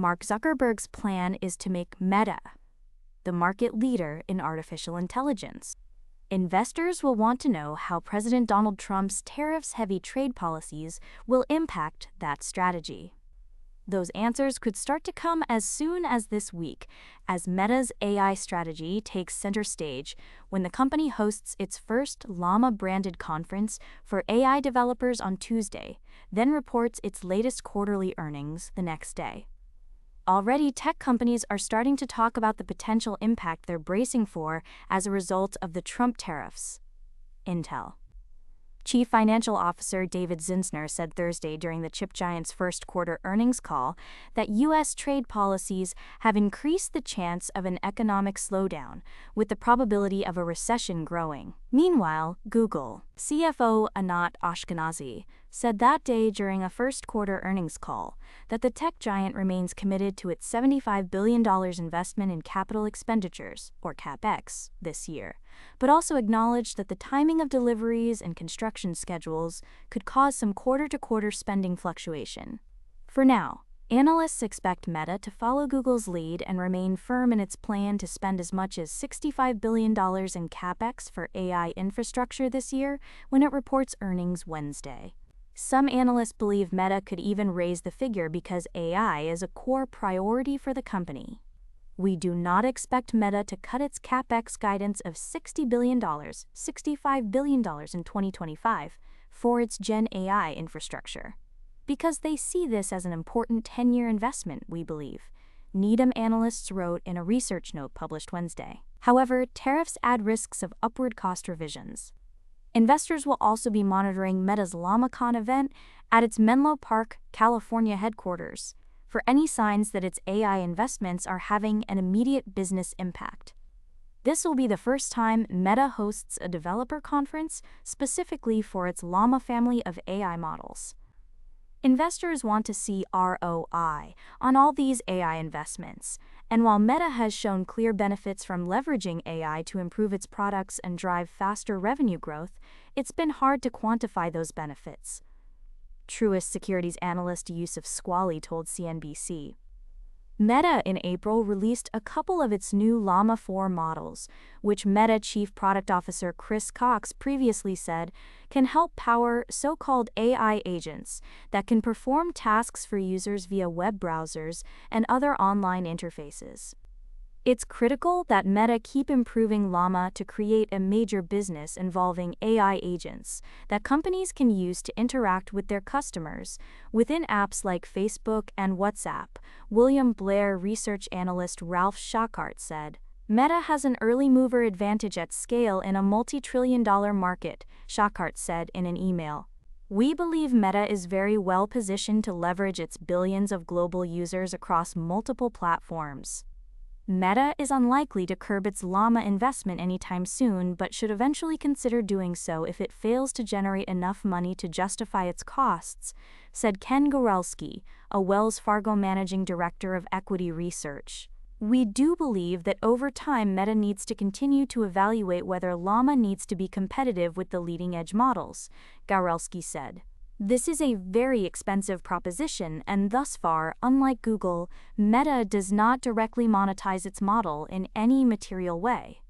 Mark Zuckerberg's plan is to make Meta the market leader in artificial intelligence. Investors will want to know how President Donald Trump's tariffs-heavy trade policies will impact that strategy. Those answers could start to come as soon as this week, as Meta's AI strategy takes center stage when the company hosts its first Llama-branded conference for AI developers on Tuesday, then reports its latest quarterly earnings the next day. Already, tech companies are starting to talk about the potential impact they're bracing for as a result of the Trump tariffs. Intel Chief Financial Officer David Zinsner said Thursday during the chip giant's first quarter earnings call that U.S. trade policies have increased the chance of an economic slowdown, with the probability of a recession growing. Meanwhile, Google CFO Anat Ashkenazi said that day during a first quarter earnings call that the tech giant remains committed to its $75 billion investment in capital expenditures, or CapEx, this year, but also acknowledged that the timing of deliveries and construction schedules could cause some quarter-to-quarter spending fluctuation. For now, analysts expect Meta to follow Google's lead and remain firm in its plan to spend as much as $65 billion in CapEx for AI infrastructure this year when it reports earnings Wednesday. Some analysts believe Meta could even raise the figure because AI is a core priority for the company. We do not expect Meta to cut its CapEx guidance of $60 billion, $65 billion in 2025 for its Gen AI infrastructure, because they see this as an important 10-year investment, we believe, Needham analysts wrote in a research note published Wednesday. However, tariffs add risks of upward cost revisions. Investors will also be monitoring Meta's LlamaCon event at its Menlo Park, California headquarters for any signs that its AI investments are having an immediate business impact. This will be the first time Meta hosts a developer conference specifically for its Llama family of AI models. Investors want to see ROI on all these AI investments, and while Meta has shown clear benefits from leveraging AI to improve its products and drive faster revenue growth, it's been hard to quantify those benefits. Truist Securities analyst Youssef Squali told CNBC. Meta in April released a couple of its new Llama 4 models, which Meta Chief Product Officer Chris Cox previously said can help power so-called AI agents that can perform tasks for users via web browsers and other online interfaces. It's critical that Meta keep improving Llama to create a major business involving AI agents that companies can use to interact with their customers within apps like Facebook and WhatsApp, William Blair research analyst Ralph Shawkart said. Meta has an early mover advantage at scale in a multi-trillion-dollar market, Shawkart said in an email. We believe Meta is very well positioned to leverage its billions of global users across multiple platforms. Meta is unlikely to curb its Llama investment anytime soon, but should eventually consider doing so if it fails to generate enough money to justify its costs, said Ken Gorelski, a Wells Fargo managing director of equity research. We do believe that over time Meta needs to continue to evaluate whether Llama needs to be competitive with the leading-edge models, Gorelski said. This is a very expensive proposition, and thus far, unlike Google, Meta does not directly monetize its model in any material way.